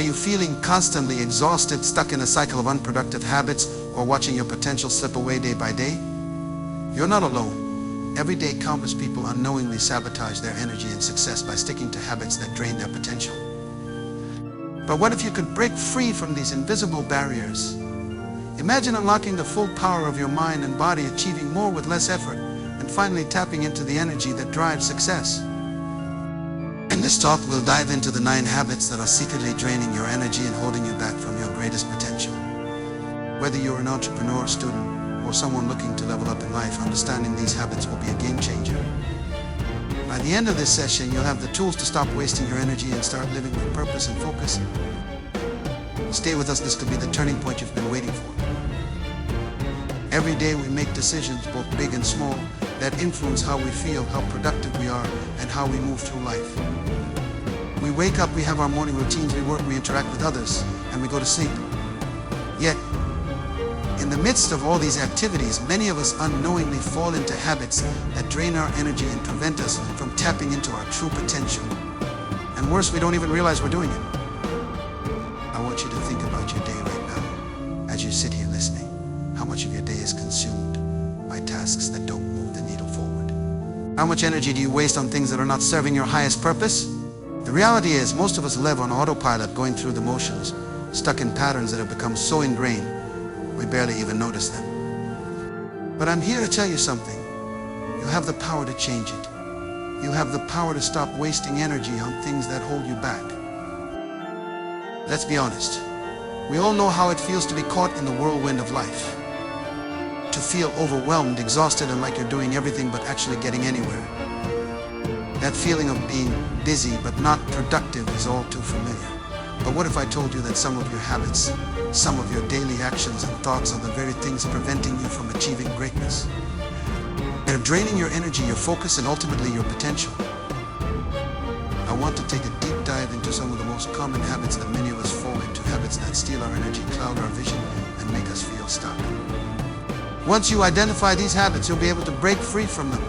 Are you feeling constantly exhausted, stuck in a cycle of unproductive habits, or watching your potential slip away day by day? You're not alone. Every day, countless people unknowingly sabotage their energy and success by sticking to habits that drain their potential. But what if you could break free from these invisible barriers? Imagine unlocking the full power of your mind and body, achieving more with less effort, and finally tapping into the energy that drives success. In this talk, we'll dive into the 9 habits that are secretly draining your energy and holding you back from your greatest potential. Whether you're an entrepreneur, student, or someone looking to level up in life, understanding these habits will be a game changer. By the end of this session, you'll have the tools to stop wasting your energy and start living with purpose and focus. Stay with us, this could be the turning point you've been waiting for. Every day we make decisions, both big and small, that influence how we feel, how productive we are, and how we move through life. We wake up, we have our morning routines, we work, we interact with others, and we go to sleep. Yet, in the midst of all these activities, many of us unknowingly fall into habits that drain our energy and prevent us from tapping into our true potential. And worse, we don't even realize we're doing it. I want you to think about your day right now, as you sit here listening. How much of your day is consumed by tasks that don't move the needle forward? How much energy do you waste on things that are not serving your highest purpose? The reality is, most of us live on autopilot, going through the motions, stuck in patterns that have become so ingrained, we barely even notice them. But I'm here to tell you something. You have the power to change it. You have the power to stop wasting energy on things that hold you back. Let's be honest. We all know how it feels to be caught in the whirlwind of life. To feel overwhelmed, exhausted, and like you're doing everything but actually getting anywhere. That feeling of being busy but not productive is all too familiar. But what if I told you that some of your habits, some of your daily actions and thoughts are the very things preventing you from achieving greatness? They're draining your energy, your focus, and ultimately your potential. I want to take a deep dive into some of the most common habits that many of us fall into, habits that steal our energy, cloud our vision, and make us feel stuck. Once you identify these habits, you'll be able to break free from them.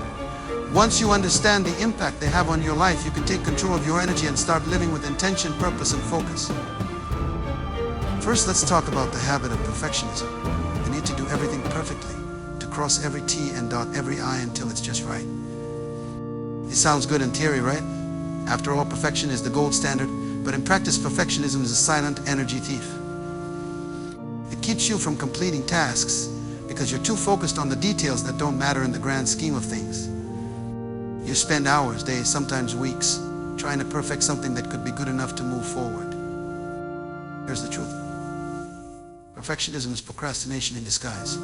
Once you understand the impact they have on your life, you can take control of your energy and start living with intention, purpose, and focus. First, let's talk about the habit of perfectionism. You need to do everything perfectly, to cross every T and dot every I until it's just right. It sounds good in theory, right? After all, perfection is the gold standard, but in practice, perfectionism is a silent energy thief. It keeps you from completing tasks because you're too focused on the details that don't matter in the grand scheme of things. You spend hours, days, sometimes weeks, trying to perfect something that could be good enough to move forward. Here's the truth. Perfectionism is procrastination in disguise.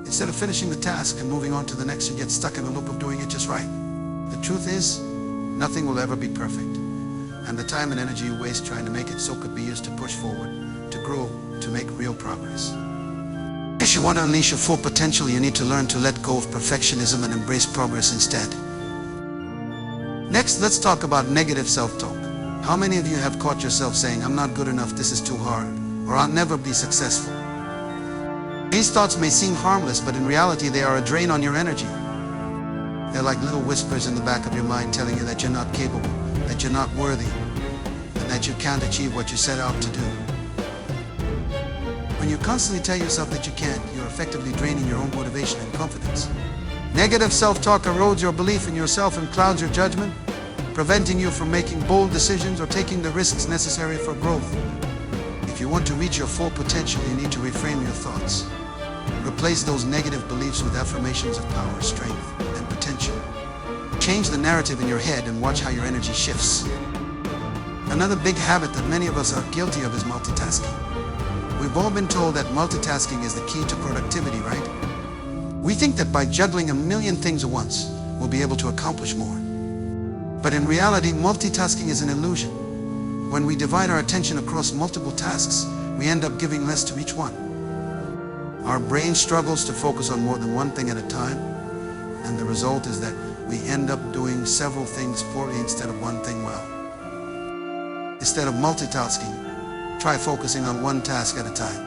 Instead of finishing the task and moving on to the next, you get stuck in a loop of doing it just right. The truth is, nothing will ever be perfect. And the time and energy you waste trying to make it so could be used to push forward, to grow, to make real progress. If you want to unleash your full potential, you need to learn to let go of perfectionism and embrace progress instead. Next, let's talk about negative self-talk. How many of you have caught yourself saying, "I'm not good enough, this is too hard," or "I'll never be successful"? These thoughts may seem harmless, but in reality they are a drain on your energy. They're like little whispers in the back of your mind telling you that you're not capable, that you're not worthy, and that you can't achieve what you set out to do. When you constantly tell yourself that you can't, you're effectively draining your own motivation and confidence. Negative self-talk erodes your belief in yourself and clouds your judgment, preventing you from making bold decisions or taking the risks necessary for growth. If you want to reach your full potential, you need to reframe your thoughts. Replace those negative beliefs with affirmations of power, strength, and potential. Change the narrative in your head and watch how your energy shifts. Another big habit that many of us are guilty of is multitasking. We've all been told that multitasking is the key to productivity, right? We think that by juggling a million things at once, we'll be able to accomplish more. But in reality, multitasking is an illusion. When we divide our attention across multiple tasks, we end up giving less to each one. Our brain struggles to focus on more than one thing at a time, and the result is that we end up doing several things poorly instead of one thing well. Instead of multitasking, try focusing on one task at a time.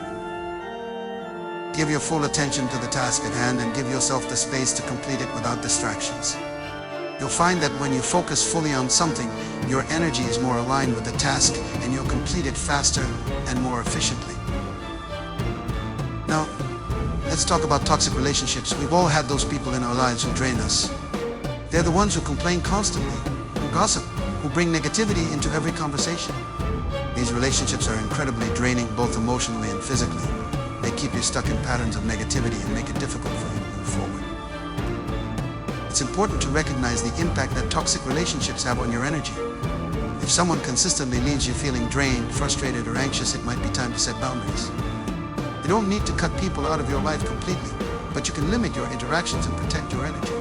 Give your full attention to the task at hand and give yourself the space to complete it without distractions. You'll find that when you focus fully on something, your energy is more aligned with the task and you'll complete it faster and more efficiently. Now, let's talk about toxic relationships. We've all had those people in our lives who drain us. They're the ones who complain constantly, who gossip, who bring negativity into every conversation. These relationships are incredibly draining, both emotionally and physically. They keep you stuck in patterns of negativity and make it difficult for you to move forward. It's important to recognize the impact that toxic relationships have on your energy. If someone consistently leaves you feeling drained, frustrated, or anxious, it might be time to set boundaries. You don't need to cut people out of your life completely, but you can limit your interactions and protect your energy.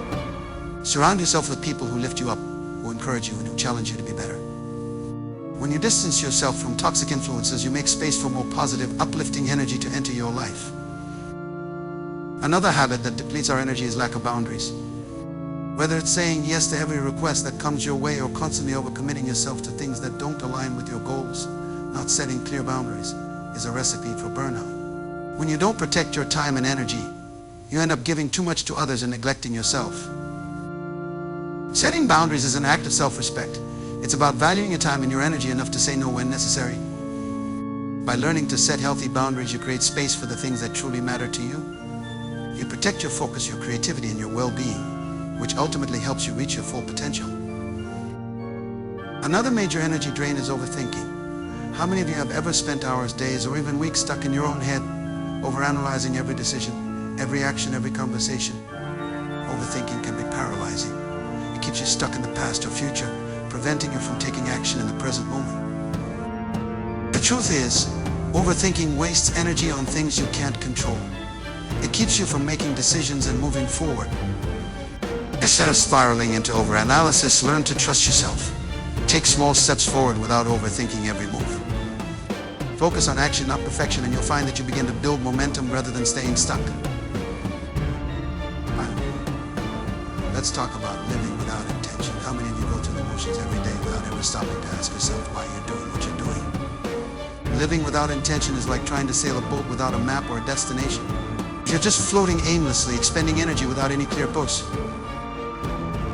Surround yourself with people who lift you up, who encourage you, and who challenge you to be better. When you distance yourself from toxic influences, you make space for more positive, uplifting energy to enter your life. Another habit that depletes our energy is lack of boundaries. Whether it's saying yes to every request that comes your way or constantly overcommitting yourself to things that don't align with your goals, not setting clear boundaries is a recipe for burnout. When you don't protect your time and energy, you end up giving too much to others and neglecting yourself. Setting boundaries is an act of self-respect. It's about valuing your time and your energy enough to say no when necessary. By learning to set healthy boundaries, you create space for the things that truly matter to you. You protect your focus, your creativity, and your well-being, which ultimately helps you reach your full potential. Another major energy drain is overthinking. How many of you have ever spent hours, days, or even weeks stuck in your own head, overanalyzing every decision, every action, every conversation? Overthinking can be paralyzing. It keeps you stuck in the past or future, preventing you from taking action in the present moment. The truth is, overthinking wastes energy on things you can't control. It keeps you from making decisions and moving forward. Instead of spiraling into overanalysis, learn to trust yourself. Take small steps forward without overthinking every move. Focus on action, not perfection, and you'll find that you begin to build momentum rather than staying stuck. Let's talk about living without intention. How many of you go through the motions every day without ever stopping to ask yourself why you're doing what you're doing? Living without intention is like trying to sail a boat without a map or a destination. You're just floating aimlessly, expending energy without any clear purpose.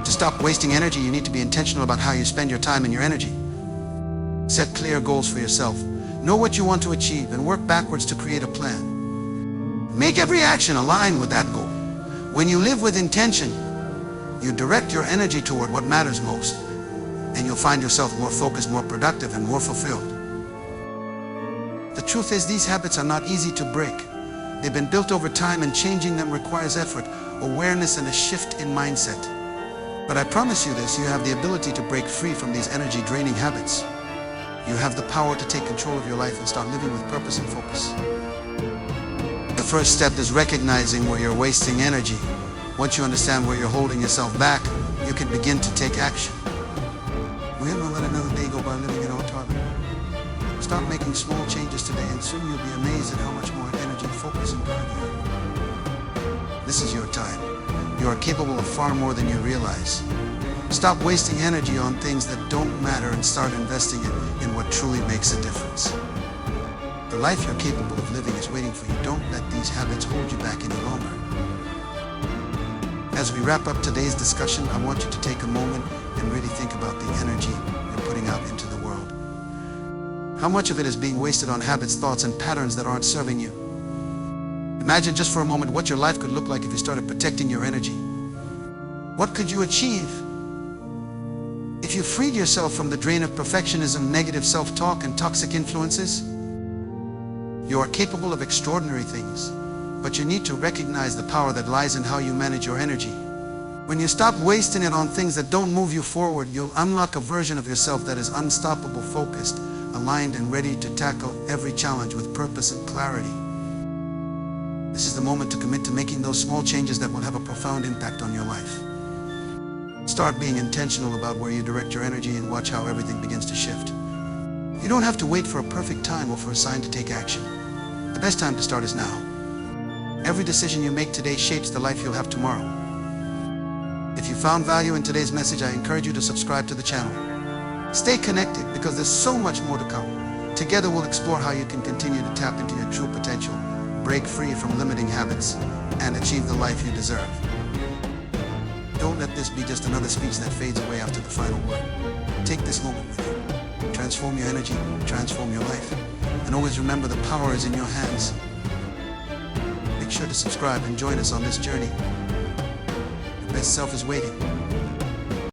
To stop wasting energy, you need to be intentional about how you spend your time and your energy. Set clear goals for yourself. Know what you want to achieve and work backwards to create a plan. Make every action align with that goal. When you live with intention, you direct your energy toward what matters most, and you'll find yourself more focused, more productive, and more fulfilled. The truth is, these habits are not easy to break. They've been built over time, and changing them requires effort, awareness, and a shift in mindset. But I promise you this, you have the ability to break free from these energy-draining habits. You have the power to take control of your life and start living with purpose and focus. The first step is recognizing where you're wasting energy. Once you understand where you're holding yourself back, you can begin to take action. We're not going to let another day go by living in autopilot. Start making small changes today, and soon you'll be amazed at how much more energy, focus, and drive you have. This is your time. You are capable of far more than you realize. Stop wasting energy on things that don't matter and start investing it in what truly makes a difference. The life you're capable of living is waiting for you. Don't let these habits hold you back any longer. As we wrap up today's discussion, I want you to take a moment and really think about the energy you're putting out into the world. How much of it is being wasted on habits, thoughts, and patterns that aren't serving you? Imagine just for a moment what your life could look like if you started protecting your energy. What could you achieve if you freed yourself from the drain of perfectionism, negative self-talk, and toxic influences? You are capable of extraordinary things, but you need to recognize the power that lies in how you manage your energy. When you stop wasting it on things that don't move you forward, you'll unlock a version of yourself that is unstoppable, focused, aligned, and ready to tackle every challenge with purpose and clarity. This is the moment to commit to making those small changes that will have a profound impact on your life. Start being intentional about where you direct your energy and watch how everything begins to shift. You don't have to wait for a perfect time or for a sign to take action. The best time to start is now. Every decision you make today shapes the life you'll have tomorrow. If you found value in today's message, I encourage you to subscribe to the channel. Stay connected because there's so much more to come. Together we'll explore how you can continue to tap into your true potential, break free from limiting habits, and achieve the life you deserve. Don't let this be just another speech that fades away after the final word. Take this moment with you. Transform your energy, transform your life. And always remember the power is in your hands. Make sure to subscribe and join us on this journey. Your best self is waiting.